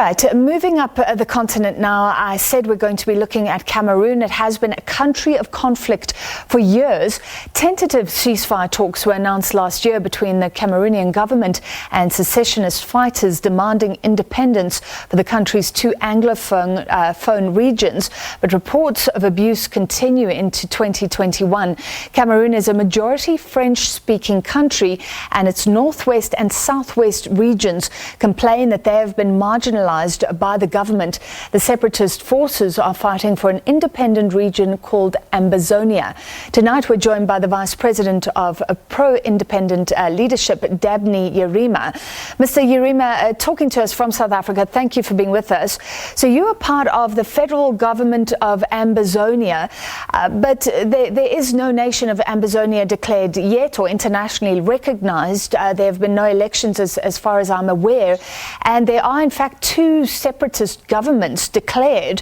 right, moving up the continent now, I said we're going to be looking at Cameroon. It has been a country of conflict for years. Tentative ceasefire talks were announced last year between the Cameroonian government and secessionist fighters demanding independence for the country's two Anglophone regions. But reports of abuse continue into 2021. Cameroon is a majority French-speaking country, and its northwest and southwest regions complain that they have been marginalized by the government. The separatist forces are fighting for an independent region called Ambazonia. Tonight we're joined by the Vice President of Pro-Independent Leadership, Dabney Yerima. Mr. Yerima, talking to us from South Africa, thank you for being with us. So you are part of the federal government of Ambazonia, but there is no nation of Ambazonia declared yet or internationally recognized. There have been no elections as far as I'm aware, and there are in fact two separatist governments declared.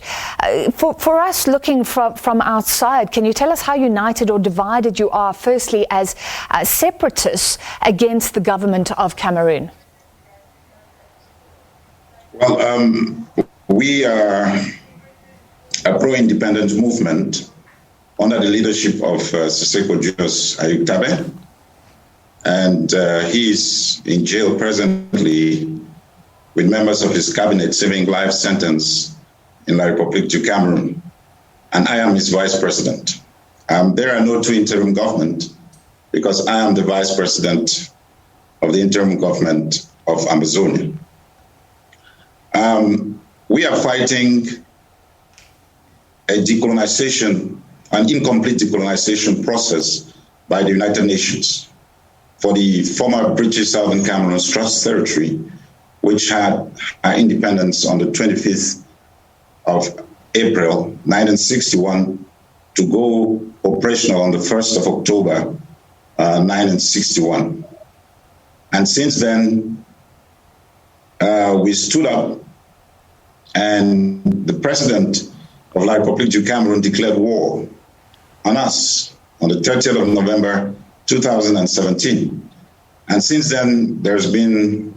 For us looking from outside, can you tell us how united or divided you are, firstly as separatists against the government of Cameroon? Well, we are a pro-independent movement under the leadership of Siseko Julius Ayuktabe, and he is in jail presently with members of his cabinet serving life sentence in La République du Cameroon, and I am his vice president. There are no two interim government because I am the vice president of the interim government of Ambazonia. We are fighting a decolonization, an incomplete decolonization process by the United Nations for the former British Southern Cameroon Trust Territory, which had independence on the 25th of April 1961 to go operational on the 1st of October 1961. And since then, we stood up, and the president of La République du Cameroon declared war on us on the 30th of November 2017. And since then, there's been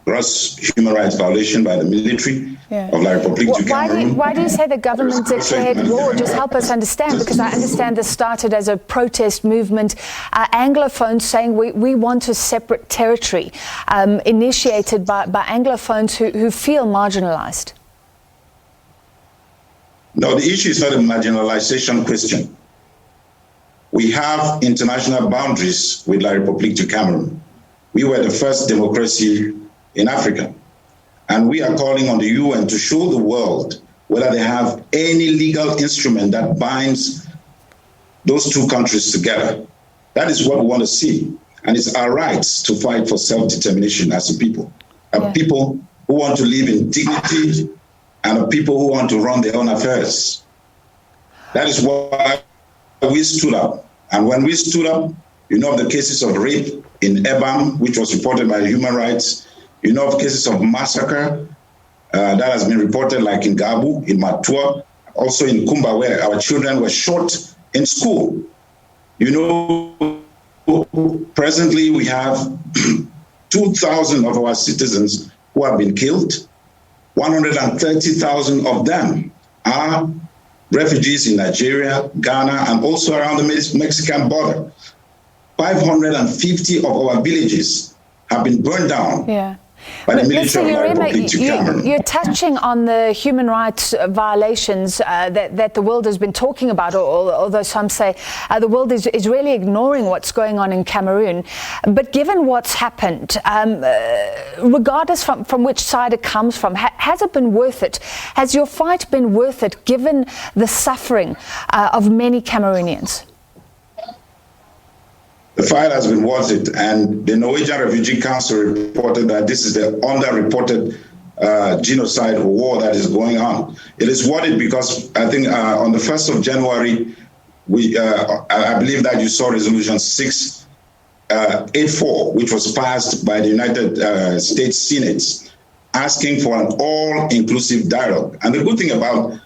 gross human rights violation by the military of La République du Cameroon. Why do you say the government declared war? Just help us understand, because I understand this started as a protest movement. Anglophones saying we want a separate territory, initiated by Anglophones who feel marginalized. No, the issue is not a marginalization question. We have international boundaries with La République du Cameroon. We were the first democracy in Africa, and we are calling on the UN to show the world whether they have any legal instrument that binds those two countries together. That is what we want to see, and it's our rights to fight for self-determination as a people, a people who want to live in dignity, and a people who want to run their own affairs. That is why we stood up, and when we stood up, you know of the cases of rape in Ebam, which was reported by human rights. You know of cases of massacre that has been reported, like in Gabu, in Matua, also in Kumba, where our children were shot in school. You know, presently we have 2,000 of our citizens who have been killed. 130,000 of them are refugees in Nigeria, Ghana, and also around the Mexican border. 550 of our villages have been burned down. By the military of La République du Cameroon. You're touching on the human rights violations that the world has been talking about, although some say the world is really ignoring what's going on in Cameroon. But given what's happened, regardless from which side it comes from, has it been worth it? Has your fight been worth it, given the suffering of many Cameroonians? The fight has been worth it, and the Norwegian Refugee Council reported that this is the underreported genocide war that is going on. It is worth it because I think on the 1st of January, I believe that you saw Resolution 684, which was passed by the United States Senate, asking for an all-inclusive dialogue. And the good thing about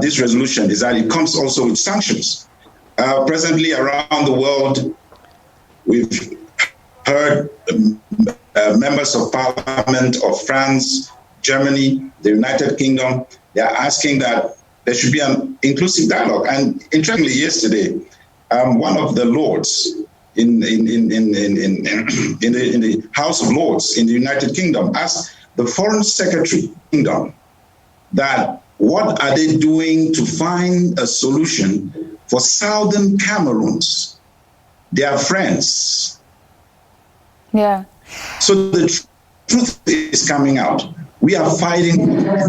this resolution is that it comes also with sanctions. Presently around the world, we've heard members of parliament of France, Germany, the United Kingdom. They are asking that there should be an inclusive dialogue. And interestingly, yesterday, one of the lords in the House of Lords in the United Kingdom asked the Foreign Secretary Kingdom that what are they doing to find a solution for southern Cameroons, their friends. Yeah. So the truth is coming out. We are fighting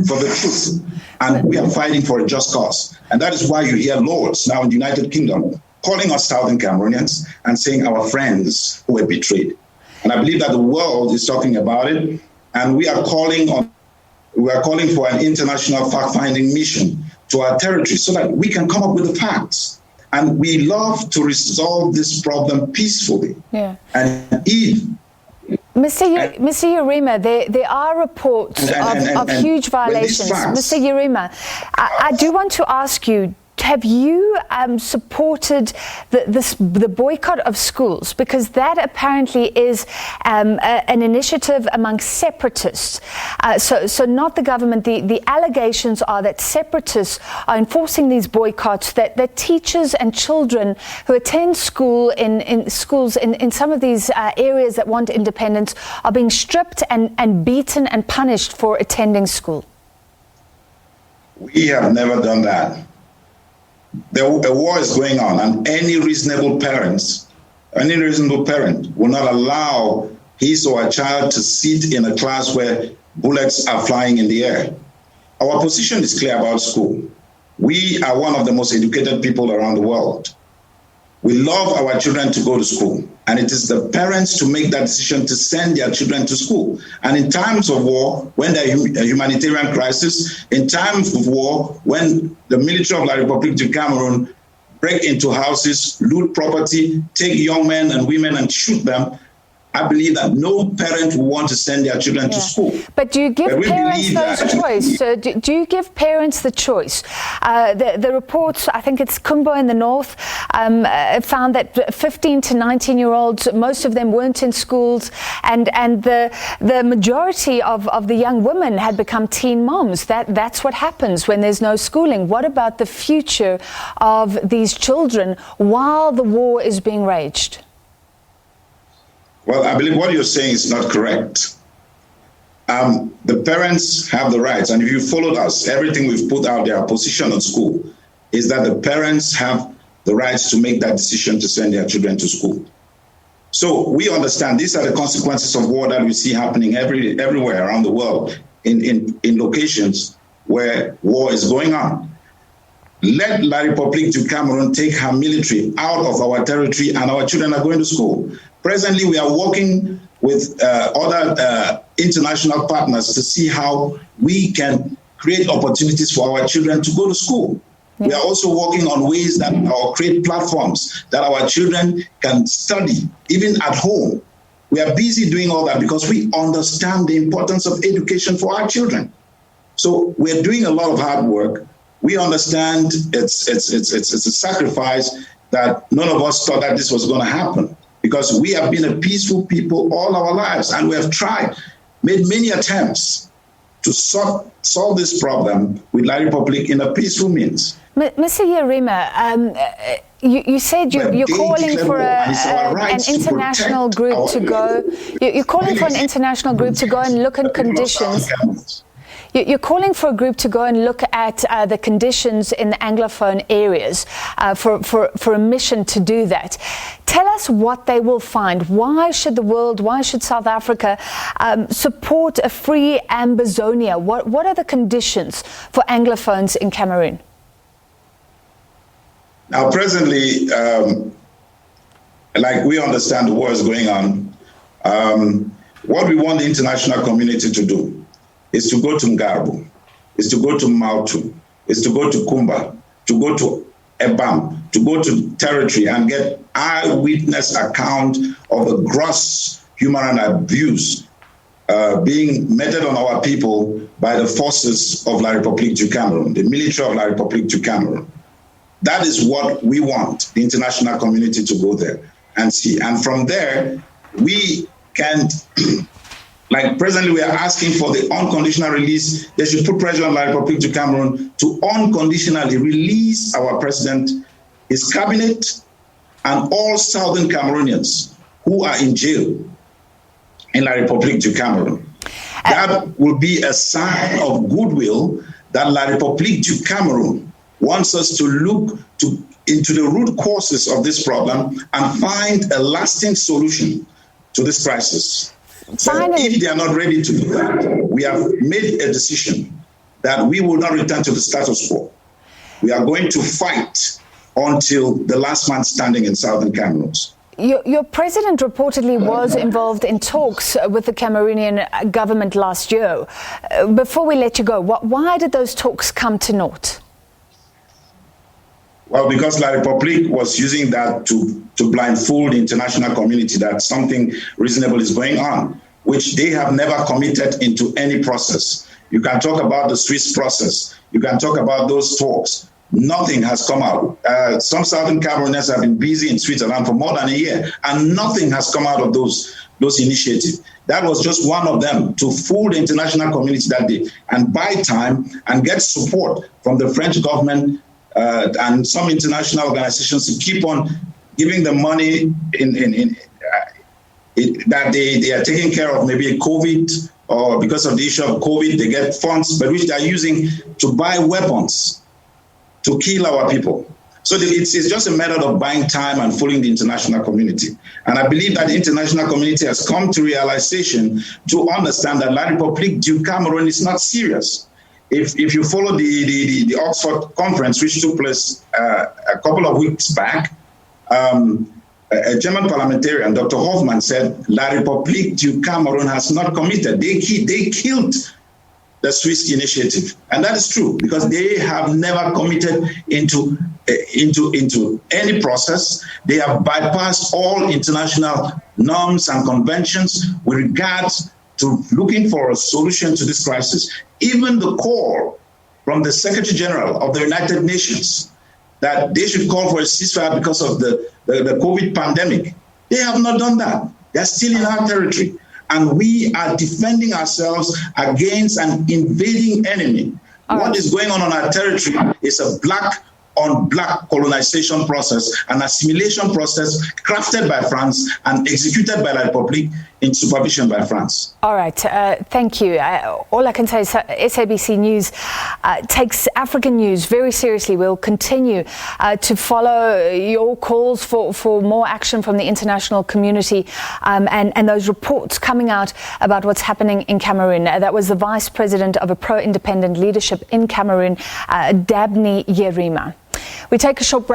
for the truth, and we are fighting for a just cause. And that is why you hear lords now in the United Kingdom calling us southern Cameroonians and saying our friends who were betrayed. And I believe that the world is talking about it, and we are calling for an international fact-finding mission to our territory so that we can come up with the facts. And we love to resolve this problem peacefully. Yeah. And if Mr. Yerima, there are reports of huge violations. Mr. Yerima, I do want to ask you, have you supported the boycott of schools? Because that apparently is an initiative among separatists. So not the government. The allegations are that separatists are enforcing these boycotts, that teachers and children who attend school in schools in some of these areas that want independence are being stripped and beaten and punished for attending school. We have never done that. A war is going on, and any reasonable parent will not allow his or her child to sit in a class where bullets are flying in the air. Our position is clear about school. We are one of the most educated people around the world. We love our children to go to school, and it is the parents to make that decision to send their children to school. And in times of war, when there is a humanitarian crisis, in times of war, when the military of La République du Cameroon break into houses, loot property, take young men and women and shoot them, I believe that no parent will want to send their children to school. But do you give parents those choice? Do you give parents the choice? The reports, I think it's Kumbo in the north, found that 15 to 19-year-olds, most of them weren't in schools, and the majority of the young women had become teen moms. That's what happens when there's no schooling. What about the future of these children while the war is being waged? Well, I believe what you're saying is not correct. The parents have the rights, and if you followed us, everything we've put out there, our position on school, is that the parents have the rights to make that decision to send their children to school. So we understand these are the consequences of war that we see happening everywhere around the world in locations where war is going on. Let La République du Cameroon take her military out of our territory, and our children are going to school. Presently, we are working with other international partners to see how we can create opportunities for our children to go to school. Yeah. We are also working on ways that or create platforms that our children can study, even at home. We are busy doing all that because we understand the importance of education for our children. So we're doing a lot of hard work. We understand it's a sacrifice that none of us thought that this was going to happen, because we have been a peaceful people all our lives, and we have made many attempts to solve this problem with La République in a peaceful means. Mr. Yerima, you said you're calling for an international group to go. You're calling for an international group to go and look at conditions. You're calling for a group to go and look at the conditions in the Anglophone areas for a mission to do that. Tell us what they will find. Why should the world, why should South Africa support a free Ambazonia? What are the conditions for Anglophones in Cameroon? Now, presently, like we understand the war is going on, what we want the international community to do is to go to Ngarbu, is to go to Mautu, is to go to Kumba, to go to Ebam, to go to territory and get eyewitness account of the gross human abuse being meted on our people by the forces of La République du Cameroon, the military of La République du Cameroon. That is what we want the international community to go there and see. And from there, we can Like presently, we are asking for the unconditional release. They should put pressure on La République du Cameroon to unconditionally release our president, his cabinet, and all southern Cameroonians who are in jail in La République du Cameroon. That will be a sign of goodwill that La République du Cameroon wants us to look into the root causes of this problem and find a lasting solution to this crisis. So if they are not ready to do that, we have made a decision that we will not return to the status quo. We are going to fight until the last man standing in southern Cameroon. Your president reportedly was involved in talks with the Cameroonian government last year. Before we let you go, why did those talks come to naught? Well, because La République was using that to blindfold the international community that something reasonable is going on, which they have never committed into any process. You can talk about the Swiss process. You can talk about those talks. Nothing has come out. Some southern Cameroonians have been busy in Switzerland for more than a year, and nothing has come out of those initiatives. That was just one of them, to fool the international community that day and buy time and get support from the French government and some international organizations to keep on giving the money that they are taking care of, maybe COVID, or because of the issue of COVID, they get funds, but which they are using to buy weapons to kill our people. So it's just a matter of buying time and fooling the international community. And I believe that the international community has come to realization to understand that La République du Cameroon is not serious. If you follow the Oxford conference, which took place a couple of weeks back, a German parliamentarian, Dr. Hoffman, said La République du Cameroon has not committed. They killed the Swiss initiative, and that is true because they have never committed into any process. They have bypassed all international norms and conventions with regards to looking for a solution to this crisis. Even the call from the Secretary General of the United Nations that they should call for a ceasefire because of the COVID pandemic, they have not done that. They're still in our territory. And we are defending ourselves against an invading enemy. What is going on our territory is a black-on-black colonization process, an assimilation process crafted by France and executed by La République in supervision by France. All right, thank you. All I can say is SABC News takes African news very seriously. We'll continue to follow your calls for more action from the international community and those reports coming out about what's happening in Cameroon. That was the Vice President of a pro-independent leadership in Cameroon, Dabney Yerima. We take a short break.